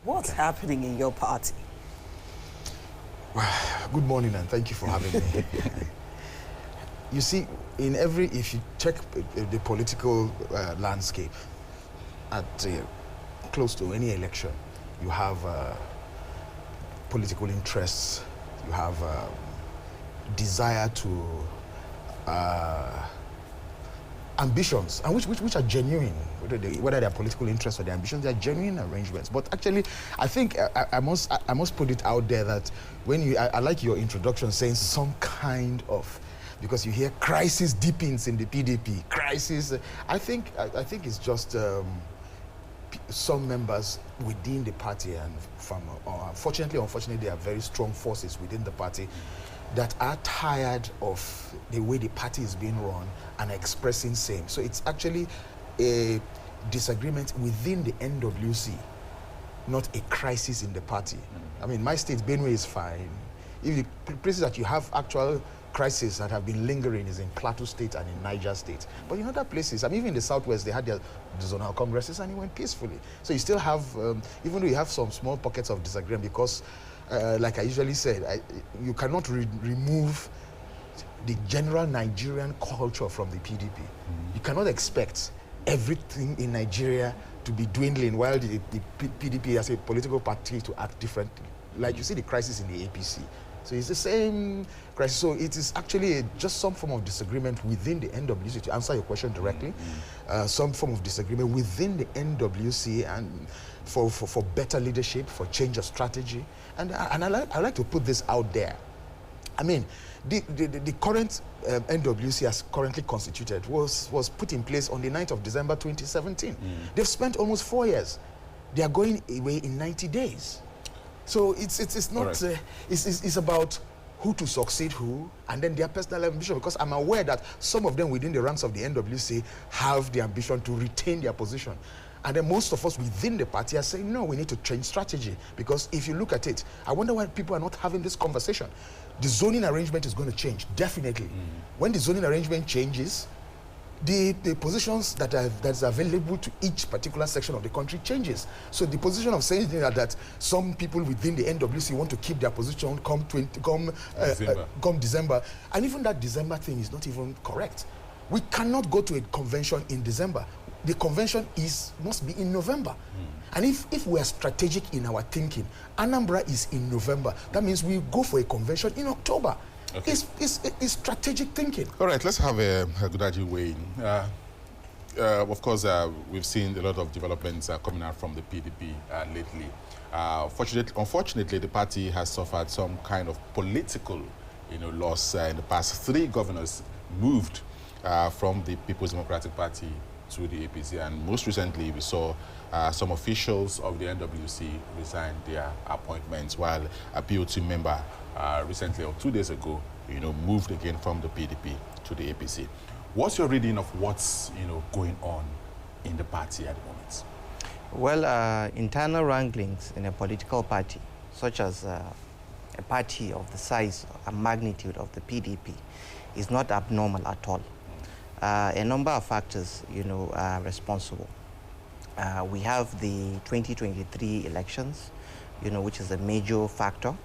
What's happening in your party? Well, good morning and thank you for having me. You see, if you check the political landscape at close to any election, you have political interests, you have desire to ambitions, and which are genuine, whether they're political interests or their ambitions, they're genuine arrangements. But actually, I think I must put it out there that when I like your introduction saying some kind of, because you hear crisis deepens in the PDP, crisis. I think it's just some members within the party, and unfortunately, there are very strong forces within the party that are tired of the way the party is being run and expressing same. So it's actually a disagreement within the NWC, not a crisis in the party. I mean, my state, Benue, is fine. If the places that you have actual crises that have been lingering is in Plateau State and in Niger State. But in other places, I mean, even in the Southwest, they had their zonal congresses and it went peacefully. So you still have, even though you have some small pockets of disagreement, because like I usually said, you cannot remove the general Nigerian culture from the PDP. You cannot expect everything in Nigeria to be dwindling while the PDP as a political party to act differently. Like you see the crisis in the APC. So it's the same crisis. So it is actually just some form of disagreement within the NWC, to answer your question directly. Some form of disagreement within the NWC, and for better leadership, for change of strategy. And I like to put this out there. I mean, the current NWC as currently constituted was put in place on the 9th of December 2017. They've spent almost 4 years. They are going away in 90 days. So it's not, right. It's about who to succeed who, and then their personal ambition, because I'm aware that some of them within the ranks of the NWC have the ambition to retain their position. And then most of us within the party are saying, no, we need to change strategy. Because if you look at it, I wonder why people are not having this conversation. The zoning arrangement is going to change, definitely. When the zoning arrangement changes, the positions that's available to each particular section of the country changes. So the position of saying that some people within the NWC want to keep their position come December, and even that December thing is not even correct. We cannot go to a convention in December. The convention must be in November. And if we are strategic in our thinking, Anambra is in November. That means we go for a convention in October. Okay. It's strategic thinking. All right, let's have a good idea way in. Of course, we've seen a lot of developments coming out from the PDP lately. Unfortunately, the party has suffered some kind of political, loss. In the past, 3 governors moved from the People's Democratic Party to the APC, and most recently we saw some officials of the NWC resign their appointments, while a POT member recently, or 2 days ago, moved again from the PDP to the APC. What's your reading of what's going on in the party at the moment? Well, internal wranglings in a political party, such as a party of the size and magnitude of the PDP, is not abnormal at all. A number of factors, are responsible. We have the 2023 elections, which is a major factor.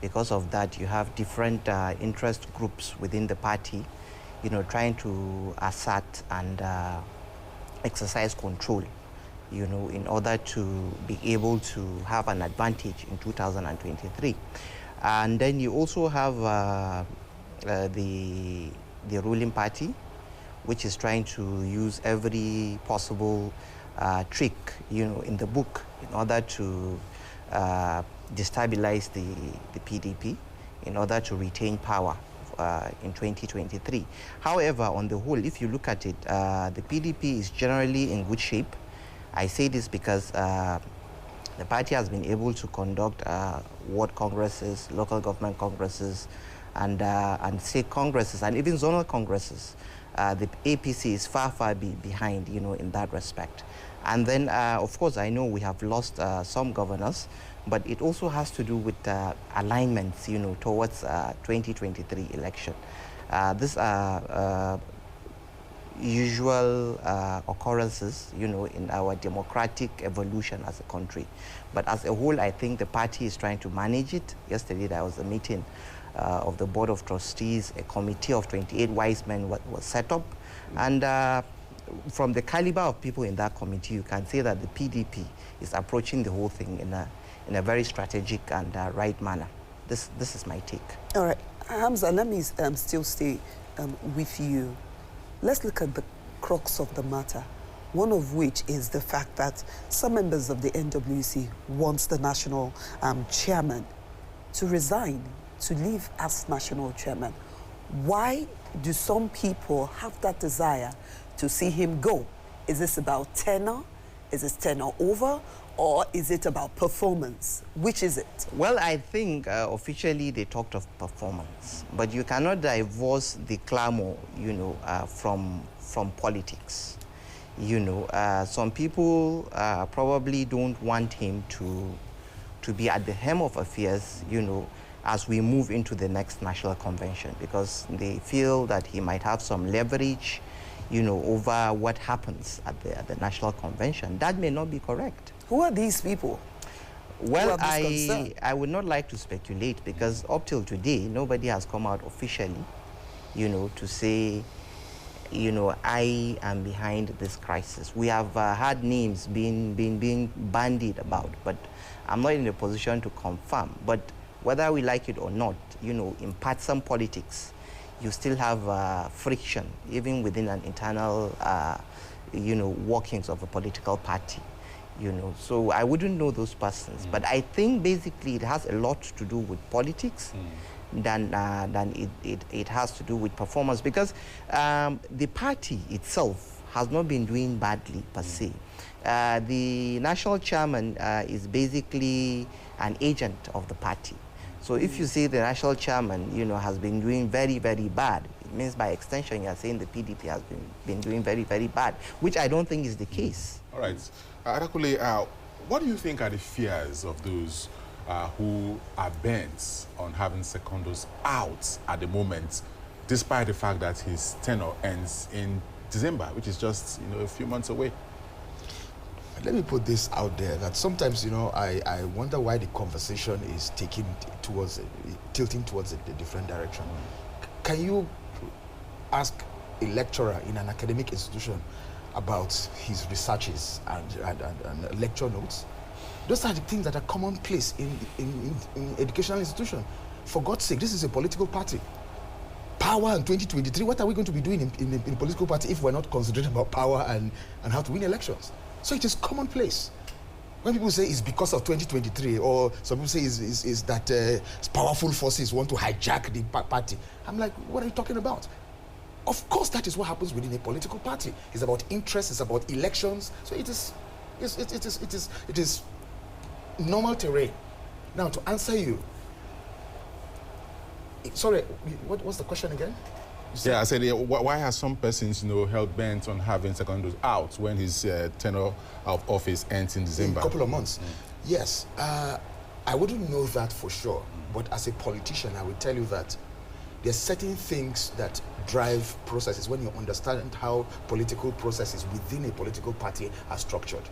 Because of that, you have different interest groups within the party, trying to assert and exercise control, in order to be able to have an advantage in 2023. And then you also have the ruling party, which is trying to use every possible trick, in the book in order to destabilize the PDP in order to retain power in 2023. However, on the whole, if you look at it, the PDP is generally in good shape. I say this because the party has been able to conduct ward congresses, local government congresses, and state congresses, and even zonal congresses. The APC is far behind, in that respect. And then, of course, I know we have lost some governors, but it also has to do with alignments, towards 2023 election. These are, usual occurrences, you know, in our democratic evolution as a country. But as a whole, I think the party is trying to manage it. Yesterday, there was a meeting of the Board of Trustees. A committee of 28 wise men was set up. And from the caliber of people in that committee, you can say that the PDP is approaching the whole thing in a very strategic and right manner. This is my take. All right. Hamza, let me still stay with you. Let's look at the crux of the matter, one of which is the fact that some members of the NWC want the national chairman to resign, to leave as national chairman. Why do some people have that desire to see him go? Is this about tenure? Is this tenure over? Or is it about performance? Which is it? Well, I think officially they talked of performance, but you cannot divorce the clamor, you know, from politics. You know, some people probably don't want him to be at the helm of affairs, you know, as we move into the next national convention, because they feel that he might have some leverage, you know, over what happens at the national convention. That may not be correct. Who are these people? Well, I would not like to speculate, because up till today, nobody has come out officially, you know, to say, you know, I am behind this crisis. We have had names being bandied about, but I'm not in a position to confirm. But whether we like it or not, you know, in partisan politics, you still have friction, even within an internal, you know, workings of a political party. You know, so I wouldn't know those persons, but I think basically it has a lot to do with politics than it has to do with performance, because the party itself has not been doing badly per se. The national chairman is basically an agent of the party. So if you say the national chairman, you know, has been doing very, very bad, it means by extension you're saying the PDP has been doing very, very bad, which I don't think is the case. All right. Arakule, what do you think are the fears of those who are bent on having Secondos out at the moment, despite the fact that his tenure ends in December, which is just, you know, a few months away? Let me put this out there, that sometimes, you know, I wonder why the conversation is tilting towards a different direction. Can you ask a lecturer in an academic institution about his researches and lecture notes? Those are the things that are commonplace in educational institutions. For God's sake, this is a political party. Power in 2023, what are we going to be doing in a political party if we're not concentrating about power and how to win elections? So it is commonplace. When people say it's because of 2023, or some people say is that powerful forces want to hijack the party, I'm like, what are you talking about? Of course, that is what happens within a political party. It's about interests, it's about elections. So it is normal terrain. Now, to answer you, sorry, what's the question again? Yeah, I said, why have some persons, you know, held bent on having Secondos out when his tenure of office ends in December? In a couple of months. Yes, I wouldn't know that for sure, but as a politician, I would tell you that there are certain things that drive processes when you understand how political processes within a political party are structured.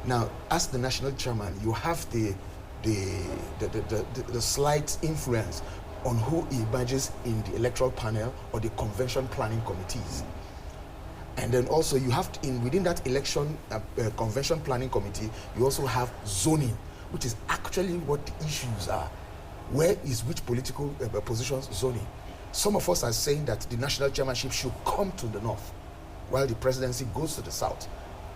Now, as the national chairman, you have the slight influence on who emerges in the electoral panel or the convention planning committees. And then also you have within that election convention planning committee, you also have zoning, which is actually what the issues are. Where is which political positions zoning? Some of us are saying that the national chairmanship should come to the north while the presidency goes to the south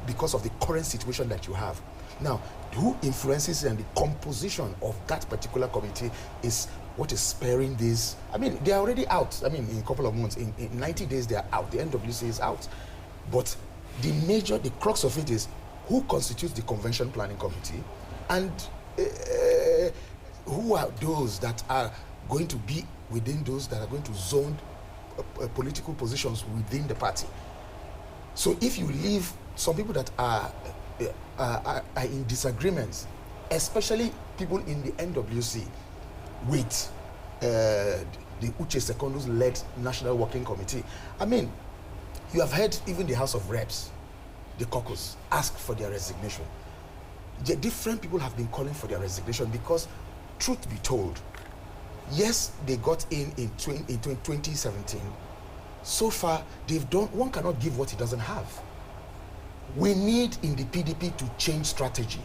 because of the current situation that you have. Now, who influences and the composition of that particular committee is what is sparing this. I mean, they are already out. I mean, in a couple of months, in 90 days, they are out. The NWC is out. But the crux of it is who constitutes the convention planning committee, and who are those that are going to be within those that are going to zone political positions within the party. So if you leave some people that are in disagreements, especially people in the NWC, with the Uche Secondos-led National Working Committee, I mean, You have heard even the House of Reps, the caucus, ask for their resignation. The different people have been calling for their resignation because, truth be told, yes, they got in 2017. So far, they've done, one cannot give what he doesn't have. We need in the PDP to change strategy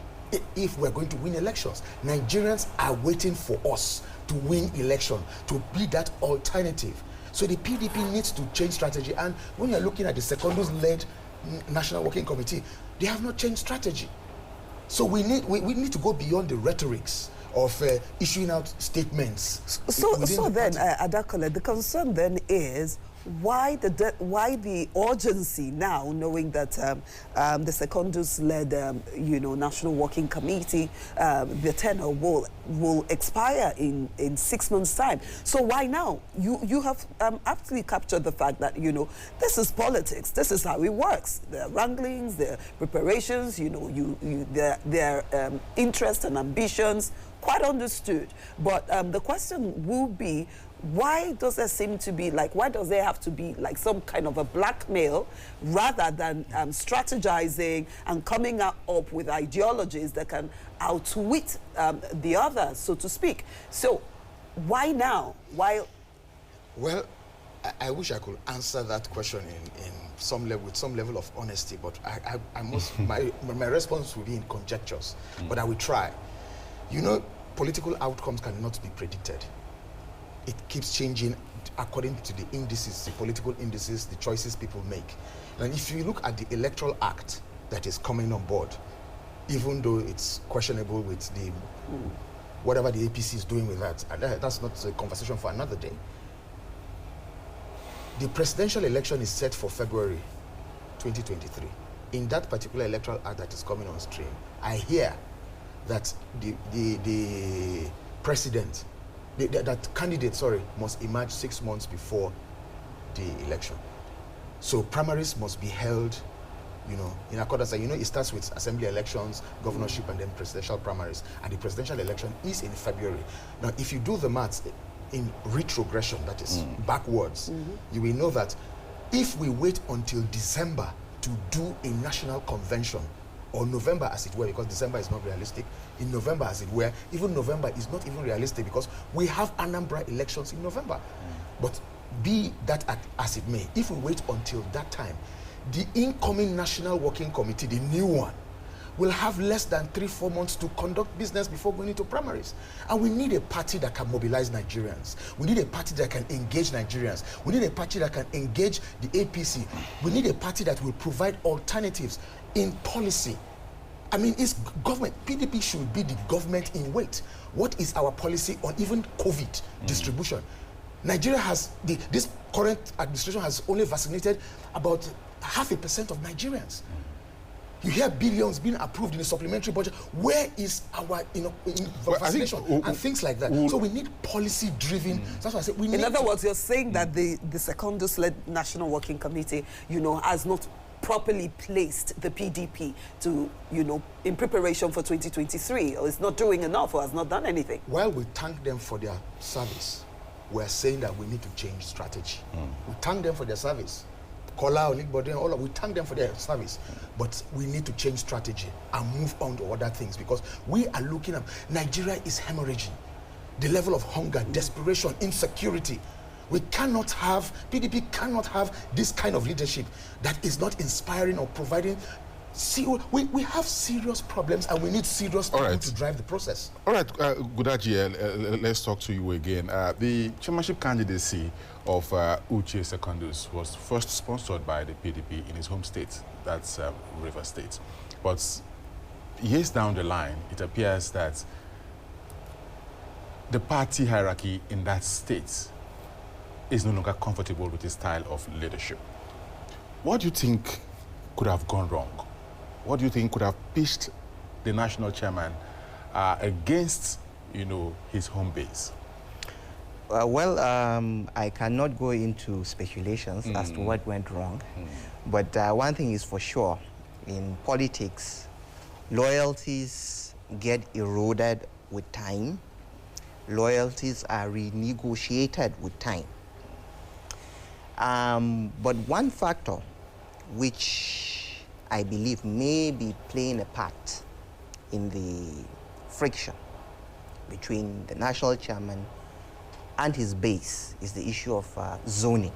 if we're going to win elections. Nigerians are waiting for us to win election, to be that alternative. So the PDP needs to change strategy. And when you're looking at the Secondus-led National Working Committee, they have not changed strategy. So we need to go beyond the rhetorics of issuing out statements. So then, Adakole, the concern then is why the urgency now, knowing that the Secondus-led, National Working Committee, the tenure will expire in 6 months' time. So why now? You have aptly captured the fact that this is politics. This is how it works. The wranglings, the preparations, their interests and ambitions. Quite understood. But the question will be, why does there seem to be why does there have to be some kind of a blackmail rather than strategizing and coming up with ideologies that can outwit the others, so to speak? So why now? Why? Well, I wish I could answer that question in some level, with some level of honesty, but I must my response will be in conjectures, but I will try. Political outcomes cannot be predicted. It keeps changing according to the indices, the political indices, the choices people make. And if you look at the Electoral Act that is coming on board, even though it's questionable with the whatever the APC is doing with that, and that's not a conversation for another day. The presidential election is set for February 2023. In that particular Electoral Act that is coming on stream, I hear that the president, that candidate, must emerge 6 months before the election. So primaries must be held, in accordance. It starts with assembly elections, governorship, and then presidential primaries. And the presidential election is in February. Now, if you do the maths in retrogression, that is backwards, you will know that if we wait until December to do a national convention, or November as it were, because December is not realistic, in November as it were, even November is not even realistic because we have Anambra elections in November. But be that as it may, if we wait until that time, the incoming National Working Committee, the new one, will have less than 3-4 months to conduct business before going into primaries. And we need a party that can mobilize Nigerians. We need a party that can engage Nigerians. We need a party that can engage the APC. We need a party that will provide alternatives in policy. It's government. PDP should be the government in wait. What is our policy on even COVID distribution? Nigeria has, this current administration has only vaccinated about 0.5% of Nigerians. You hear billions being approved in the supplementary budget. Where is our vaccination and things like that? So we need policy-driven. That's why I said we need. In other words, you're saying that the Secondus-led National Working Committee, has not properly placed the PDP to, in preparation for 2023, or is not doing enough, or has not done anything. While we thank them for their service, we're saying that we need to change strategy. We thank them for their service. Kola, Onikbode, we thank them for their service. But we need to change strategy and move on to other things, because we are looking at, Nigeria is hemorrhaging. The level of hunger, desperation, insecurity. We cannot have, PDP cannot have this kind of leadership that is not inspiring or providing. We have serious problems, and we need serious people to drive the process. All right, Gudaji, let's talk to you again. The chairmanship candidacy of Uche Secondus was first sponsored by the PDP in his home state, that's Rivers State. But years down the line, it appears that the party hierarchy in that state is no longer comfortable with his style of leadership. What do you think could have gone wrong? What do you think could have pitched the national chairman against, his home base? I cannot go into speculations as to what went wrong. But one thing is for sure, in politics, loyalties get eroded with time. Loyalties are renegotiated with time. But one factor which I believe may be playing a part in the friction between the national chairman and his base is the issue of zoning.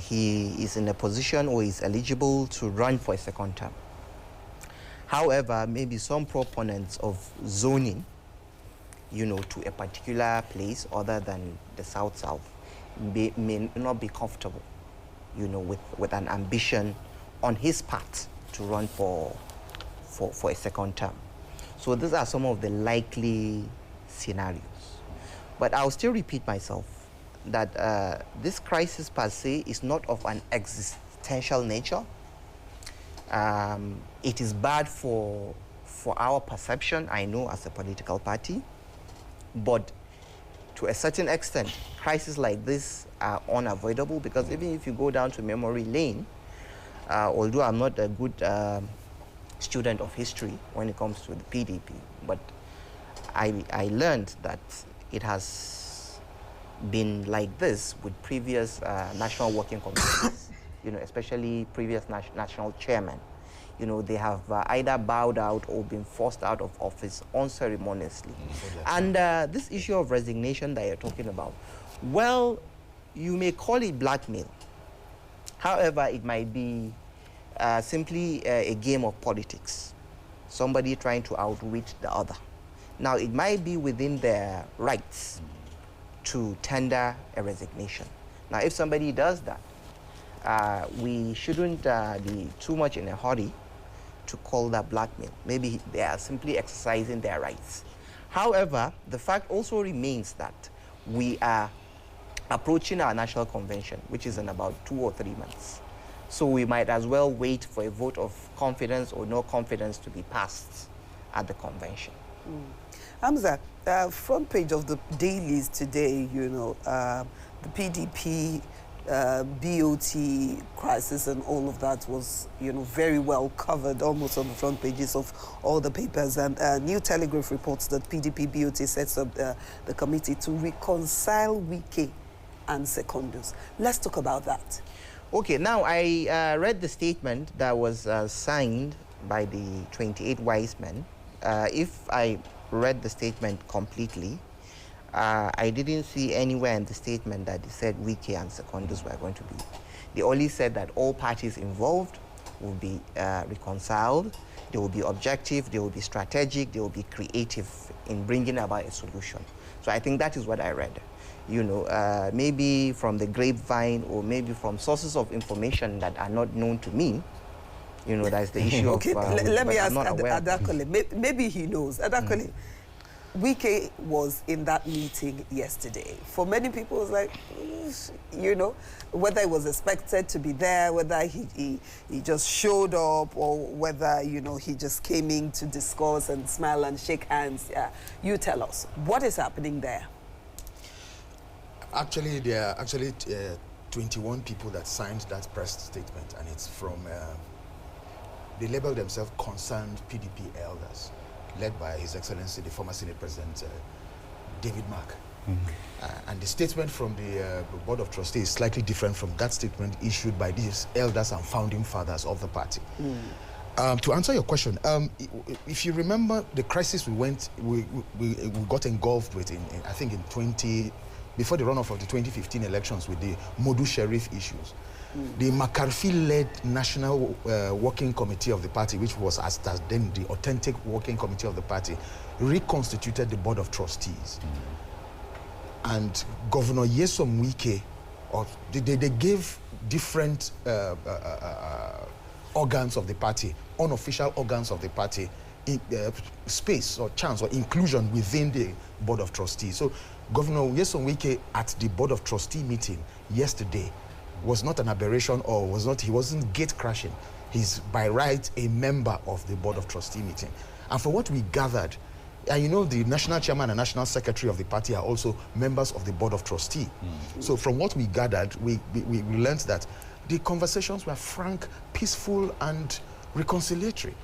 He is in a position where he's eligible to run for a second term. However, maybe some proponents of zoning, you know, to a particular place other than the South-South may not be comfortable, you know, with an ambition on his part to run for a second term. So these are some of the likely scenarios. But I'll still repeat myself that this crisis per se is not of an existential nature. It is bad for our perception, I know, as a political party, but to a certain extent, crises like this are unavoidable, because even if you go down to memory lane, although I'm not a good student of history when it comes to the PDP, but I learned that it has been like this with previous national working committees, you know, especially previous national chairmen. You know, they have either bowed out or been forced out of office unceremoniously. And this issue of resignation that you're talking about, well, you may call it blackmail. However, it might be simply a game of politics, somebody trying to outwit the other. Now, it might be within their rights to tender a resignation. Now, if somebody does that, we shouldn't be too much in a hurry to call that blackmail. Maybe they are simply exercising their rights. However, the fact also remains that we are approaching our national convention, which is in about 2 or 3 months. So we might as well wait for a vote of confidence or no confidence to be passed at the convention. Hamza, front page of the dailies today, you know, the PDP, BOT crisis and all of that was, you know, very well covered, almost on the front pages of all the papers. And New Telegraph reports that PDP BOT sets up the committee to reconcile Wike and Secondus. Let's talk about that. Okay, now I read the statement that was signed by the 28 wise men. If I read the statement completely, I didn't see anywhere in the statement that they said Wike and Secondus were going to be. They only said that all parties involved will be reconciled, they will be objective, they will be strategic, they will be creative in bringing about a solution. So I think that is what I read. You know, maybe from the grapevine or maybe from sources of information that are not known to me, you know, that's the issue okay, of... let me ask Adakole. Maybe he knows. Adakole, Wike was in that meeting yesterday. For many people, it was like, you know, whether he was expected to be there, whether he just showed up, or whether, you know, he just came in to discuss and smile and shake hands. Yeah. You tell us, what is happening there? Actually, there are 21 people that signed that press statement, and it's from, they label themselves concerned PDP elders, led by His Excellency, the former Senate President, David Mark. And the statement from the Board of Trustees is slightly different from that statement issued by these elders and founding fathers of the party. To answer your question, if you remember the crisis we got engulfed with I think before the runoff of the 2015 elections with the Modu Sheriff issues, the McCarthy-led National Working Committee of the party, which was as then the authentic working committee of the party, reconstituted the Board of Trustees. And Governor Nyesom Wike, they gave different organs of the party, unofficial organs of the party, space or chance or inclusion within the Board of Trustees. So Governor Nyesom Wike at the Board of Trustee meeting yesterday was not an aberration, or he wasn't gate crashing. He's by right a member of the Board of Trustee meeting. And for what we gathered, and you know, the national chairman and national secretary of the party are also members of the Board of Trustee. So from what we gathered, we learned that the conversations were frank, peaceful, and reconciliatory.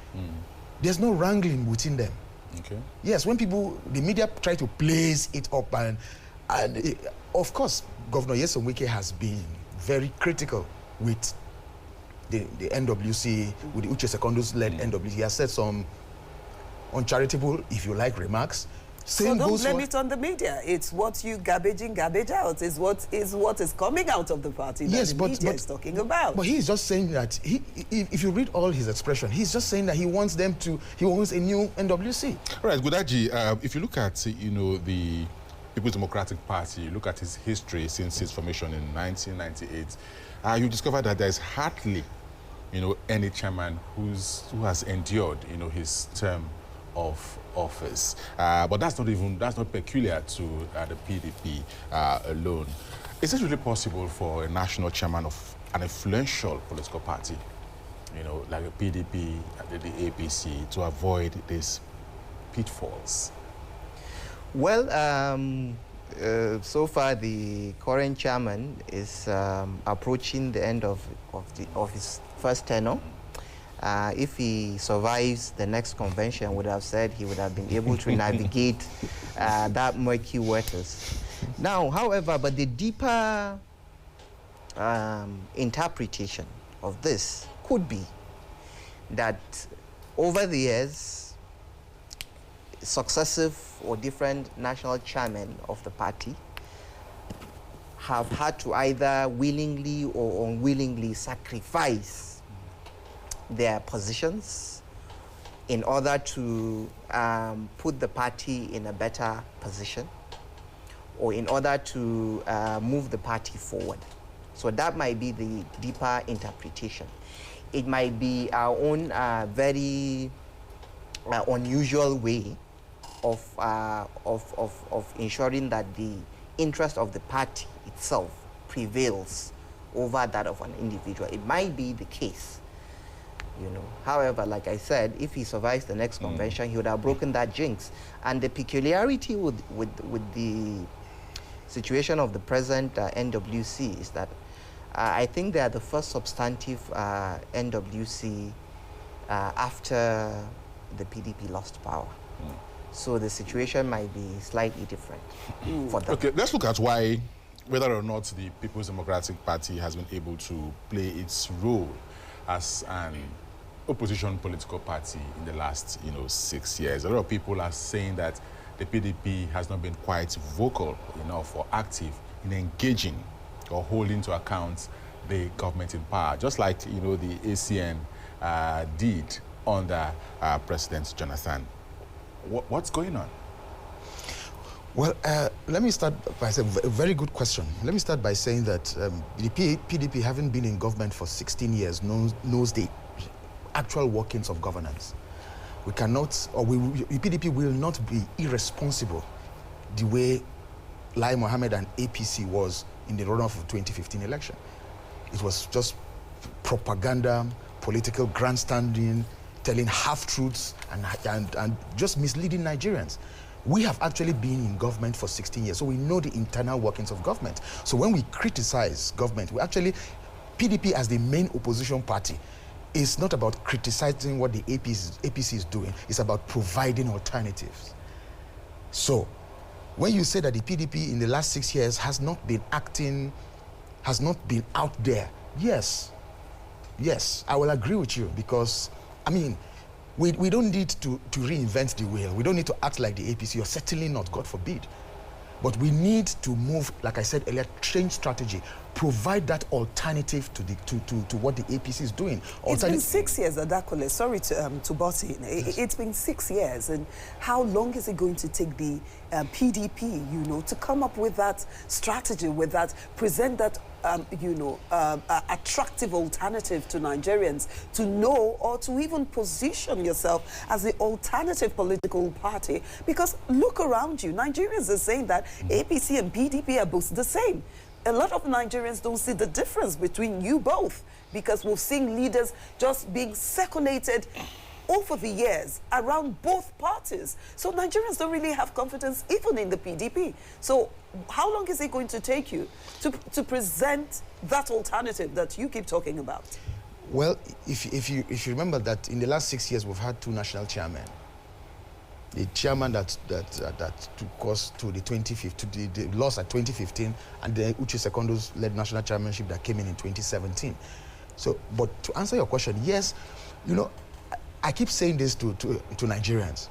There's no wrangling within them. Okay. Yes, when the media try to blaze it up, and of course, Governor Nyesom Wike has been very critical with the NWC, with the Uche Secondus-led NWC. He has said some uncharitable, if you like, remarks. So don't blame it on the media. It's what you garbage in, garbage out. Is what is coming out of the party that the media is talking about. But he's just saying that, if you read all his expression, he's just saying that he wants a new NWC. All right, Gudaji, if you look at, the People's Democratic Party, you look at its history since its formation in 1998, you discover that there's hardly, any chairman who has endured, his term of office. But that's not peculiar to the PDP alone. Is it really possible for a national chairman of an influential political party, like the PDP, the APC, to avoid these pitfalls? Well, so far the current chairman is approaching the end of his first tenure. If he survives the next convention, would have said he would have been able to navigate that murky waters. Now, however, but the deeper interpretation of this could be that over the years, successive or different national chairmen of the party have had to either willingly or unwillingly sacrifice their positions in order to put the party in a better position or in order to move the party forward. So that might be the deeper interpretation. It might be our own very unusual way of ensuring that the interest of the party itself prevails over that of an individual. It might be the case. However, like I said, if he survives the next convention, he would have broken that jinx. And the peculiarity with the situation of the present NWC is that I think they are the first substantive NWC after the PDP lost power. So the situation might be slightly different for them. Okay, let's look at whether or not the People's Democratic Party has been able to play its role as an opposition political party in the last, 6 years. A lot of people are saying that the PDP has not been quite vocal enough or active in engaging or holding to account the government in power, just like, the ACN did under President Jonathan. What's going on? Well, let me start by saying, a very good question. Let me start by saying that the PDP, having been in government for 16 years, knows the actual workings of governance. We cannot, or the PDP will not be irresponsible the way Lai Mohammed and APC was in the runoff of 2015 election. It was just propaganda, political grandstanding, telling half-truths and just misleading Nigerians. We have actually been in government for 16 years, so we know the internal workings of government. So when we criticize government, PDP as the main opposition party, is not about criticizing what the APC is doing, it's about providing alternatives. So when you say that the PDP in the last 6 years has not been acting, has not been out there, yes, I will agree with you, because, we don't need to reinvent the wheel. We don't need to act like the APC, or certainly not, God forbid. But we need to move, like I said earlier, change strategy, provide that alternative to what the APC is doing. It's been 6 years, Adakole. Sorry to butt in. It's been 6 years, and how long is it going to take the PDP, to come up with that strategy, with that, present that, attractive alternative to Nigerians, to know or to even position yourself as the alternative political party? Because look around you, Nigerians are saying that APC and PDP are both the same. A lot of Nigerians don't see the difference between you both, because we've seen leaders just being circulated over the years around both parties. So Nigerians don't really have confidence even in the PDP. So how long is it going to take you to present that alternative that you keep talking about? Well, if you remember that in the last 6 years we've had 2 national chairmen. the chairman that took us to the 2015, the loss at 2015, and the Uche Secondos led national chairmanship that came in 2017. So, but to answer your question, yes, you know, I keep saying this to Nigerians.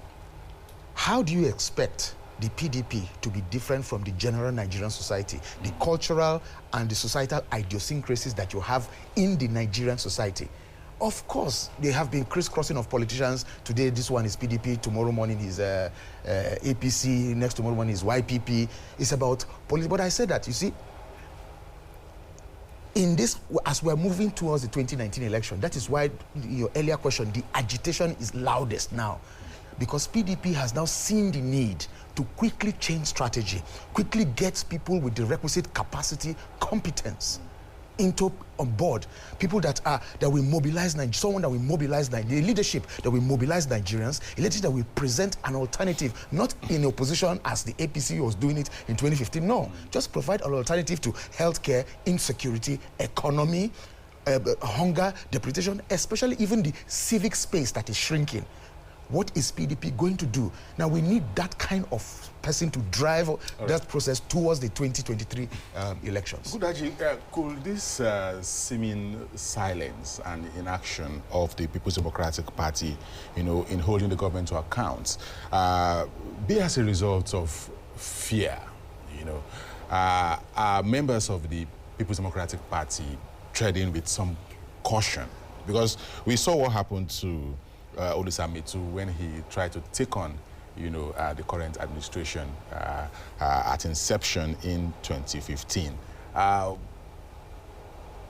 How do you expect the PDP to be different from the general Nigerian society, the cultural and the societal idiosyncrasies that you have in the Nigerian society? Of course, they have been crisscrossing of politicians. Today, this one is PDP. Tomorrow morning is APC. Next tomorrow morning is YPP. It's about politics. But I said that, you see, in this, as we're moving towards the 2019 election, that is why your earlier question, the agitation is loudest now. Because PDP has now seen the need to quickly change strategy, quickly get people with the requisite capacity, competence on board, people that will mobilize Nigeria, someone that will mobilize Nigeria, the leadership that will mobilize Nigerians, a leadership that will present an alternative, not in opposition as the APC was doing it in 2015. No, just provide an alternative to healthcare, insecurity, economy, hunger, depredation, especially even the civic space that is shrinking. What is PDP going to do? Now, we need that kind of person to drive that process towards the 2023 elections. Kudaji, could this seeming silence and inaction of the People's Democratic Party, you know, in holding the government to account, be as a result of fear? You know, are members of the People's Democratic Party treading with some caution? Because we saw what happened to Olusamitu when he tried to take on, you know, the current administration at inception in 2015.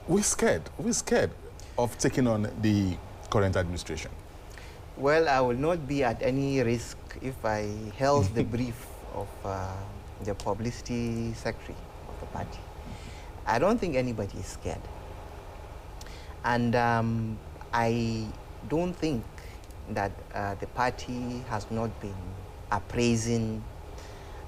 We're scared of taking on the current administration. Well, I will not be at any risk if I held the brief of the publicity secretary of the party. I don't think anybody is scared. And I don't think that the party has not been appraising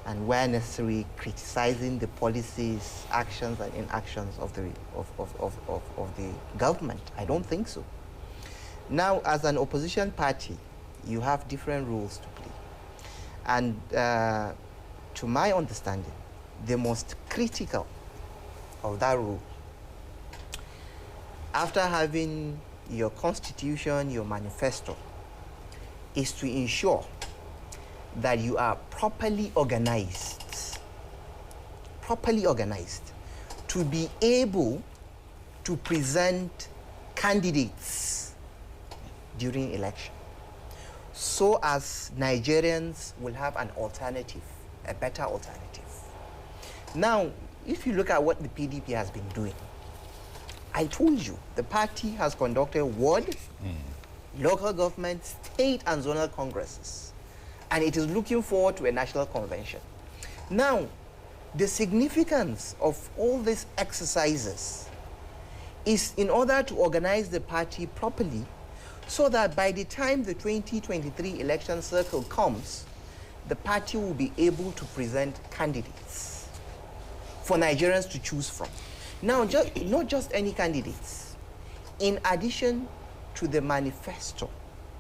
and where necessary criticizing the policies, actions and inactions of the government. I don't think so. Now, as an opposition party, you have different rules to play. And to my understanding, the most critical of that rule, after having your constitution, your manifesto, is to ensure that you are properly organized to be able to present candidates during election, so as Nigerians will have an alternative, a better alternative. Now, if you look at what the PDP has been doing, I told you, the party has conducted ward, local government, state and zonal congresses, and it is looking forward to a national convention. Now, the significance of all these exercises is in order to organize the party properly so that by the time the 2023 election cycle comes, the party will be able to present candidates for Nigerians to choose from. Now, not just any candidates. In addition to the manifesto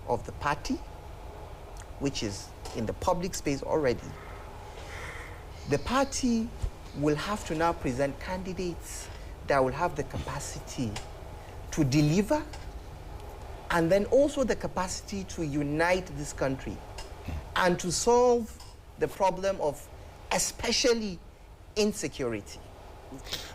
of the party, which is in the public space already, the party will have to now present candidates that will have the capacity to deliver and then also the capacity to unite this country and to solve the problem of especially insecurity.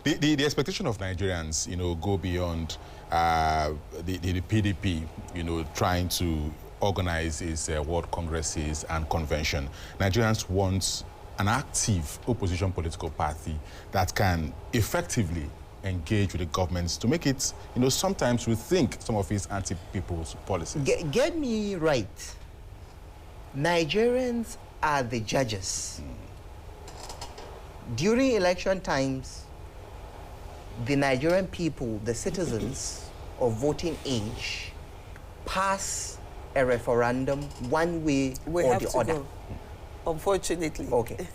The expectation of Nigerians, you know, go beyond the PDP, you know, trying to organize its world congresses and convention. Nigerians want an active opposition political party that can effectively engage with the governments to make it, you know, sometimes rethink some of its anti-people's policies. Get me right. Nigerians are the judges. During election times, the Nigerian people, the citizens of voting age, pass a referendum one way or the other. Go, unfortunately. Okay.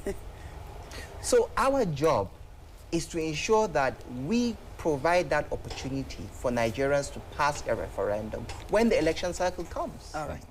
So our job is to ensure that we provide that opportunity for Nigerians to pass a referendum when the election cycle comes. All right.